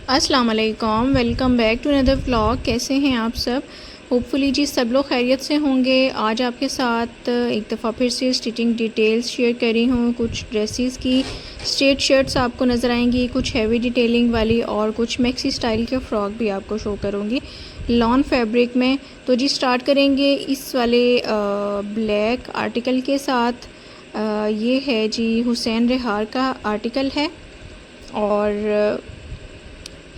अस्सलाम वालेकुम, welcome back to another vlog. कैसे हैं आप सब? होपफुली जी सब लोग खैरियत से होंगे। आज आपके साथ एक दफ़ा फिर से स्टिचिंग डिटेल्स शेयर करी हूँ। कुछ ड्रेसेस की स्ट्रेट शर्ट्स आपको नज़र आएंगी, कुछ हैवी डिटेलिंग वाली, और कुछ मैक्सी स्टाइल के फ़्रॉक भी आपको शो करूँगी लॉन फैब्रिक में। तो जी स्टार्ट करेंगे इस वाले ब्लैक आर्टिकल के साथ। ये है जी हुसैन रिहार का आर्टिकल है और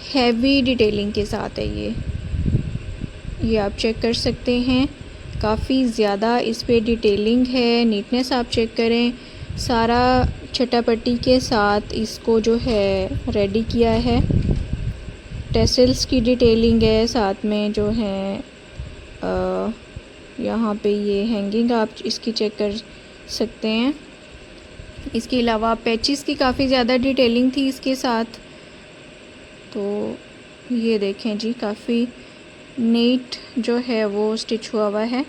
हैवी डिटेलिंग के साथ है ये आप चेक कर सकते हैं। काफ़ी ज़्यादा इस पे डिटेलिंग है, नीटनेस आप चेक करें। सारा छटापट्टी के साथ इसको जो है रेडी किया है। टेसल्स की डिटेलिंग है, साथ में जो है यहाँ पे ये हैंगिंग आप इसकी चेक कर सकते हैं। इसके अलावा पैचेस की काफ़ी ज़्यादा डिटेलिंग थी इसके साथ। तो ये देखें जी, काफ़ी नीट जो है वो स्टिच हुआ हुआ है।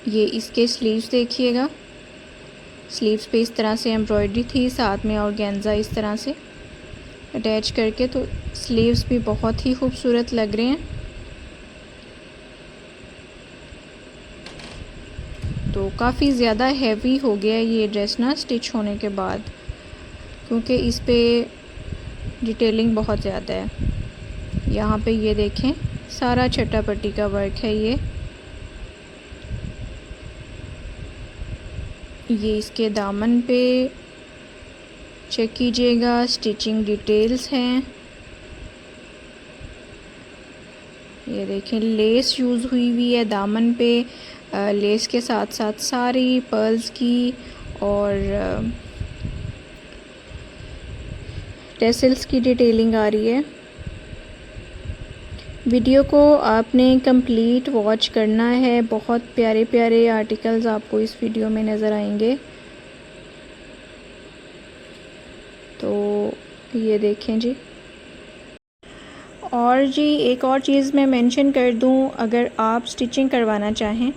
ये इसके स्लीव्स देखिएगा, स्लीव्स पे इस तरह से एम्ब्रॉयडरी थी, साथ में ऑर्गेन्जा इस तरह से अटैच करके। तो स्लीव्स भी बहुत ही खूबसूरत लग रहे हैं। तो काफ़ी ज़्यादा हैवी हो गया ये ड्रेस ना स्टिच होने के बाद, क्योंकि इस पे डिटेलिंग बहुत ज़्यादा है। यहाँ पे ये देखें, सारा छट्टापट्टी का वर्क है ये इसके दामन पे चेक कीजिएगा, स्टिचिंग डिटेल्स हैं। ये देखें, लेस यूज़ हुई हुई है दामन पे। लेस के साथ साथ सारी पर्ल्स की और टेसल्स की डिटेलिंग आ रही है। वीडियो को आपने कंप्लीट वॉच करना है। बहुत प्यारे प्यारे आर्टिकल्स आपको इस वीडियो में नज़र आएंगे। तो ये देखें जी। और जी एक और चीज़ मैं मेंशन कर दूं, अगर आप स्टिचिंग करवाना चाहें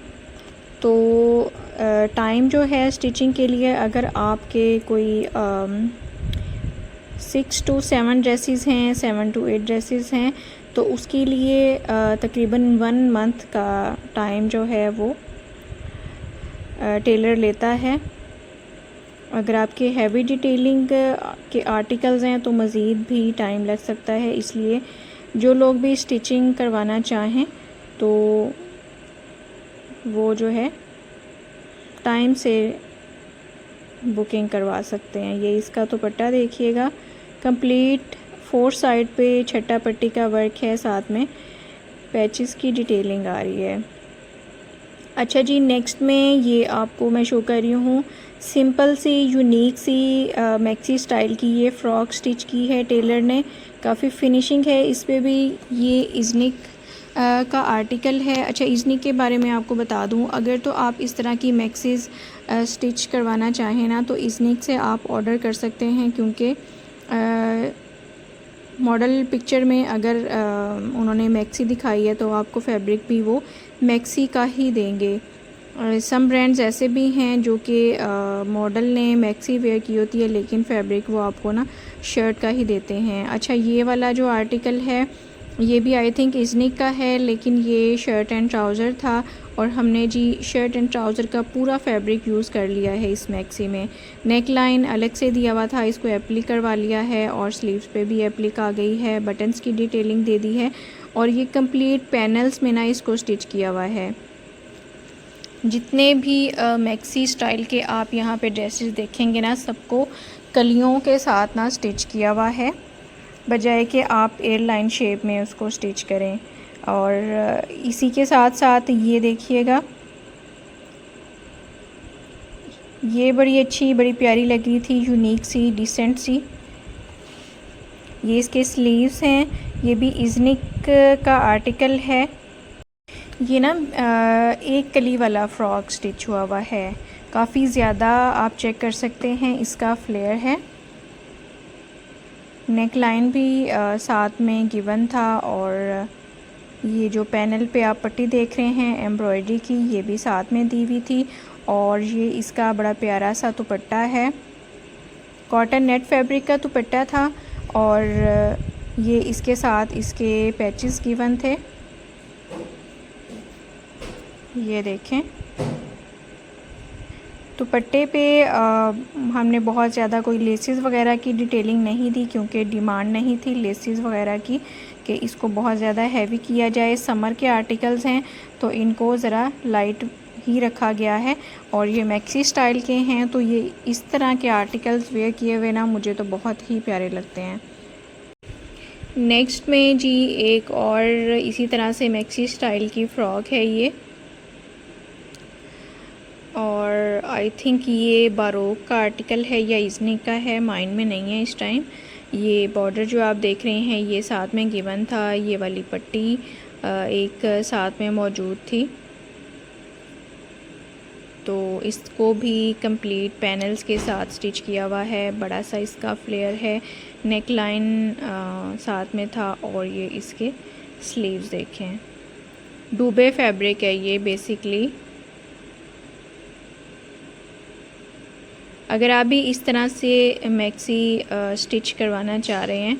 तो टाइम जो है स्टिचिंग के लिए, अगर आपके कोई 6 to 7 ड्रेसेस हैं, 7 to 8 ड्रेसेस हैं, तो उसके लिए तकरीबन 1 मंथ का टाइम जो है वो टेलर लेता है। अगर आपके हैवी डिटेलिंग के आर्टिकल्स हैं तो मज़ीद भी टाइम लग सकता है। इसलिए जो लोग भी स्टिचिंग करवाना चाहें तो वो जो है टाइम से बुकिंग करवा सकते हैं। ये इसका दुपट्टा देखिएगा, कंप्लीट 4 साइड पे छट्टा पट्टी का वर्क है, साथ में पैचेस की डिटेलिंग आ रही है। अच्छा जी, नेक्स्ट में ये आपको मैं शो कर रही हूँ सिंपल सी यूनिक सी मैक्सी स्टाइल की ये फ़्रॉक स्टिच की है टेलर ने। काफ़ी फिनिशिंग है इस पे भी। ये इज़निक का आर्टिकल है। अच्छा, इज़निक के बारे में आपको बता दूं, अगर तो आप इस तरह की मैक्सीज़ स्टिच करवाना चाहें ना तो इज़निक से आप ऑर्डर कर सकते हैं, क्योंकि मॉडल पिक्चर में अगर उन्होंने मैक्सी दिखाई है तो आपको फैब्रिक भी वो मैक्सी का ही देंगे। सम ब्रांड्स ऐसे भी हैं जो कि मॉडल ने मैक्सी वेयर की होती है लेकिन फैब्रिक वो आपको ना शर्ट का ही देते हैं। अच्छा, ये वाला जो आर्टिकल है ये भी आई थिंक इज़निक का है, लेकिन ये शर्ट एंड ट्राउज़र था और हमने जी शर्ट एंड ट्राउज़र का पूरा फैब्रिक यूज़ कर लिया है इस मैक्सी में। नेक लाइन अलग से दिया हुआ था, इसको एप्लिक करवा लिया है और स्लीव्स पे भी एप्लिक आ गई है। बटन्स की डिटेलिंग दे दी है और ये कंप्लीट पैनल्स में ना इसको स्टिच किया हुआ है। जितने भी मैक्सी स्टाइल के आप यहाँ पे ड्रेसेस देखेंगे ना, सबको कलियों के साथ ना स्टिच किया हुआ है, बजाय कि आप एयरलाइन शेप में उसको स्टिच करें। और इसी के साथ साथ ये देखिएगा, ये बड़ी अच्छी बड़ी प्यारी लग रही थी, यूनिक सी डिसेंट सी। ये इसके स्लीव्स हैं, ये भी इज़निक का आर्टिकल है। ये ना एक कली वाला फ्रॉक स्टिच हुआ हुआ है, काफ़ी ज़्यादा आप चेक कर सकते हैं इसका फ्लेयर है। नेक लाइन भी साथ में गिवन था और ये जो पैनल पे आप पट्टी देख रहे हैं एम्ब्रॉयडरी की, ये भी साथ में दी हुई थी। और ये इसका बड़ा प्यारा सा दुपट्टा है, कॉटन नेट फैब्रिक का दुपट्टा था और ये इसके साथ इसके पैचेस गिवन थे, ये देखें। दुपट्टे पे हमने बहुत ज़्यादा कोई लेसेस वगैरह की डिटेलिंग नहीं दी, क्योंकि डिमांड नहीं थी लेसेस वगैरह की कि इसको बहुत ज़्यादा हैवी किया जाए। समर के आर्टिकल्स हैं तो इनको ज़रा लाइट ही रखा गया है। और ये मैक्सी स्टाइल के हैं, तो ये इस तरह के आर्टिकल्स वेयर किए हुए ना मुझे तो बहुत ही प्यारे लगते हैं। नेक्स्ट में जी एक और इसी तरह से मैक्सी स्टाइल की फ़्रॉक है ये, और आई थिंक ये बारोक का आर्टिकल है या इज़नी का है, माइंड में नहीं है इस टाइम। ये बॉर्डर जो आप देख रहे हैं ये साथ में गिवन था, ये वाली पट्टी एक साथ में मौजूद थी। तो इसको भी कंप्लीट पैनल्स के साथ स्टिच किया हुआ है। बड़ा सा इसका फ्लेयर है, नेक लाइन साथ में था, और ये इसके स्लीव्स देखें। डूबे फैब्रिक है ये बेसिकली। अगर आप भी इस तरह से मैक्सी स्टिच करवाना चाह रहे हैं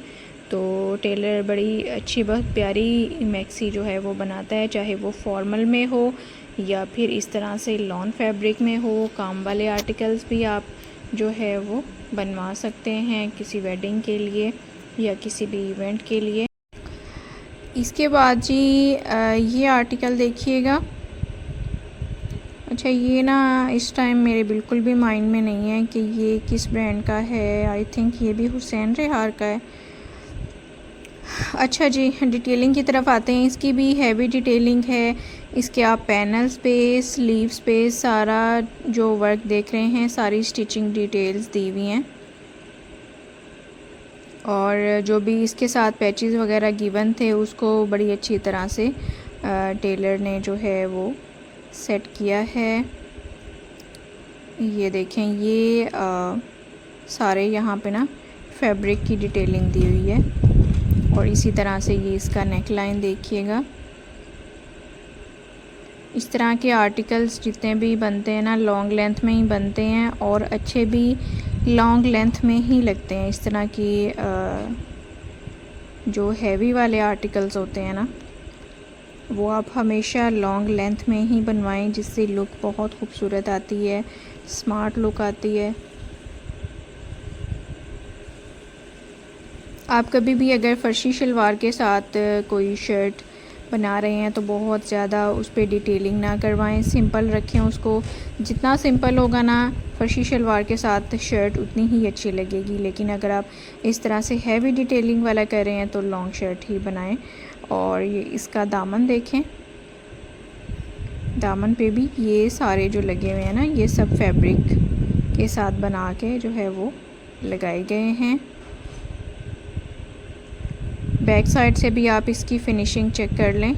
तो टेलर बड़ी अच्छी बहुत प्यारी मैक्सी जो है वो बनाता है, चाहे वो फॉर्मल में हो या फिर इस तरह से लॉन फैब्रिक में हो। काम वाले आर्टिकल्स भी आप जो है वो बनवा सकते हैं किसी वेडिंग के लिए या किसी भी इवेंट के लिए। इसके बाद जी ये आर्टिकल देखिएगा। अच्छा, ये ना इस टाइम मेरे बिल्कुल भी माइंड में नहीं है कि ये किस ब्रांड का है। आई थिंक ये भी हुसैन रेहार का है। अच्छा जी, डिटेलिंग की तरफ आते हैं। इसकी भी हैवी डिटेलिंग है। इसके आप पैनल्स पे, स्लीव्स पे सारा जो वर्क देख रहे हैं, सारी स्टिचिंग डिटेल्स दी हुई हैं। और जो भी इसके साथ पैचेस वगैरह गिवन थे उसको बड़ी अच्छी तरह से टेलर ने जो है वो सेट किया है। ये देखें, ये सारे यहाँ पे ना फैब्रिक की डिटेलिंग दी हुई है। और इसी तरह से ये इसका नेक लाइन देखिएगा। इस तरह के आर्टिकल्स जितने भी बनते हैं ना लॉन्ग लेंथ में ही बनते हैं और अच्छे भी लॉन्ग लेंथ में ही लगते हैं। इस तरह की जो हैवी वाले आर्टिकल्स होते हैं ना वो आप हमेशा लॉन्ग लेंथ में ही बनवाएं, जिससे लुक बहुत खूबसूरत आती है, स्मार्ट लुक आती है। आप कभी भी अगर फर्शी शलवार के साथ कोई शर्ट बना रहे हैं तो बहुत ज़्यादा उस पर डिटेलिंग ना करवाएं, सिंपल रखें उसको। जितना सिंपल होगा ना फर्शी शलवार के साथ शर्ट उतनी ही अच्छी लगेगी। लेकिन अगर आप इस तरह से हैवी डिटेलिंग वाला कर रहे हैं तो लॉन्ग शर्ट ही बनाएं। और ये इसका दामन देखें, दामन पे भी ये सारे जो लगे हुए हैं ना ये सब फैब्रिक के साथ बना के जो है वो लगाए गए हैं। बैक साइड से भी आप इसकी फिनिशिंग चेक कर लें।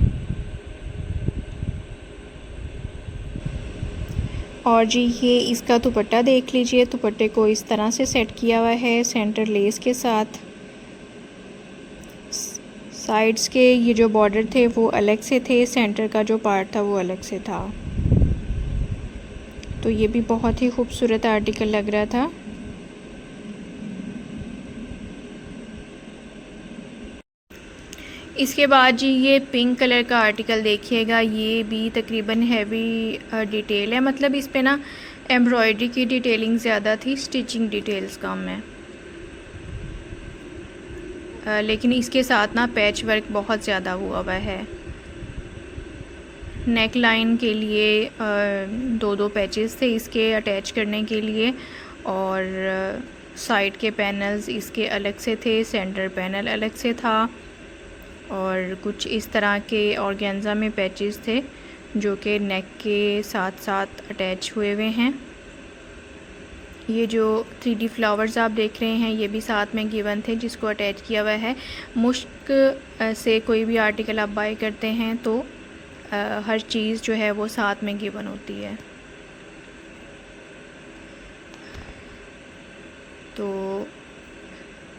और जी ये इसका दुपट्टा देख लीजिए। दुपट्टे को इस तरह से सेट किया हुआ है सेंटर लेस के साथ। साइड्स के ये जो बॉर्डर थे वो अलग से थे, सेंटर का जो पार्ट था वो अलग से था। तो ये भी बहुत ही खूबसूरत आर्टिकल लग रहा था। इसके बाद जी ये पिंक कलर का आर्टिकल देखिएगा। ये भी तकरीबन हैवी डिटेल है, मतलब इस पे ना एम्ब्रॉयडरी की डिटेलिंग ज़्यादा थी, स्टिचिंग डिटेल्स कम है। लेकिन इसके साथ ना पैच वर्क बहुत ज़्यादा हुआ है। नेक लाइन के लिए दो दो पैचेस थे इसके अटैच करने के लिए, और साइड के पैनल्स इसके अलग से थे, सेंटर पैनल अलग से था, और कुछ इस तरह के ऑर्गेन्जा में पैचेस थे जो कि नेक के साथ साथ अटैच हुए हुए हैं। ये जो 3D फ्लावर्स आप देख रहे हैं ये भी साथ में गिवन थे, जिसको अटैच किया हुआ है। मुश्क से कोई भी आर्टिकल आप बाय करते हैं तो हर चीज़ जो है वो साथ में गिवन होती है। तो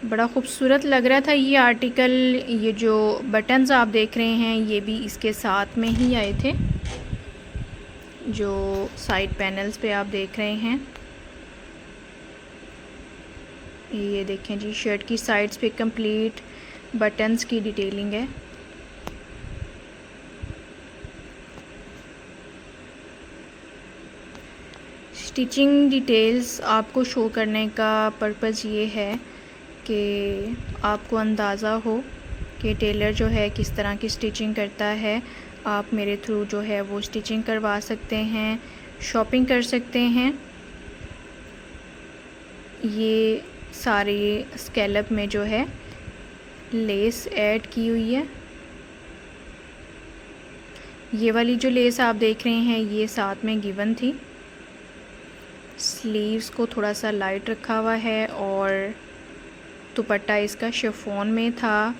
बड़ा खूबसूरत लग रहा था ये आर्टिकल। ये जो बटन्स आप देख रहे हैं ये भी इसके साथ में ही आए थे, जो साइड पैनल्स पे आप देख रहे हैं ये देखें जी, शर्ट की साइड्स पे कंप्लीट बटन्स की डिटेलिंग है। स्टिचिंग डिटेल्स आपको शो करने का पर्पज़ ये है कि आपको अंदाज़ा हो कि टेलर जो है किस तरह की स्टिचिंग करता है। आप मेरे थ्रू जो है वो स्टिचिंग करवा सकते हैं, शॉपिंग कर सकते हैं। ये सारे स्कैलप में जो है लेस ऐड की हुई है। ये वाली जो लेस आप देख रहे हैं ये साथ में गिवन थी। स्लीव्स को थोड़ा सा लाइट रखा हुआ है और दुपट्टा इसका शिफॉन में था।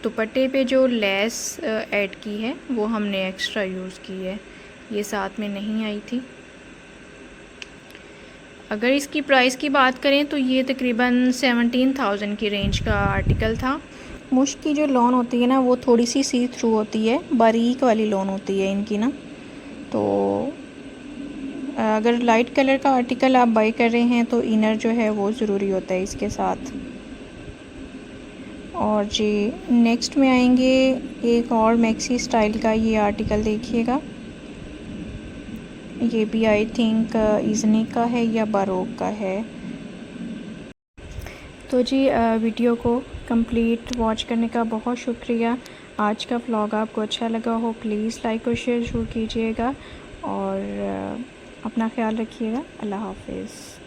दुपट्टे पे जो लेस ऐड की है वो हमने एक्स्ट्रा यूज़ की है, ये साथ में नहीं आई थी। अगर इसकी प्राइस की बात करें तो ये तकरीबन 17,000 की रेंज का आर्टिकल था। मुश्क की जो लॉन होती है ना वो थोड़ी सी सी थ्रू होती है, बारीक वाली लॉन होती है इनकी ना। तो अगर लाइट कलर का आर्टिकल आप बाई कर रहे हैं तो इनर जो है वो ज़रूरी होता है इसके साथ। और जी नेक्स्ट में आएंगे एक और मैक्सी स्टाइल का ये आर्टिकल देखिएगा। ये भी आई थिंक इज़नी का है या बारोक का है। तो जी वीडियो को कंप्लीट वॉच करने का बहुत शुक्रिया। आज का व्लॉग आपको अच्छा लगा हो प्लीज़ लाइक और शेयर ज़रूर कीजिएगा और अपना ख्याल रखिएगा। अल्लाह हाफ़िज़।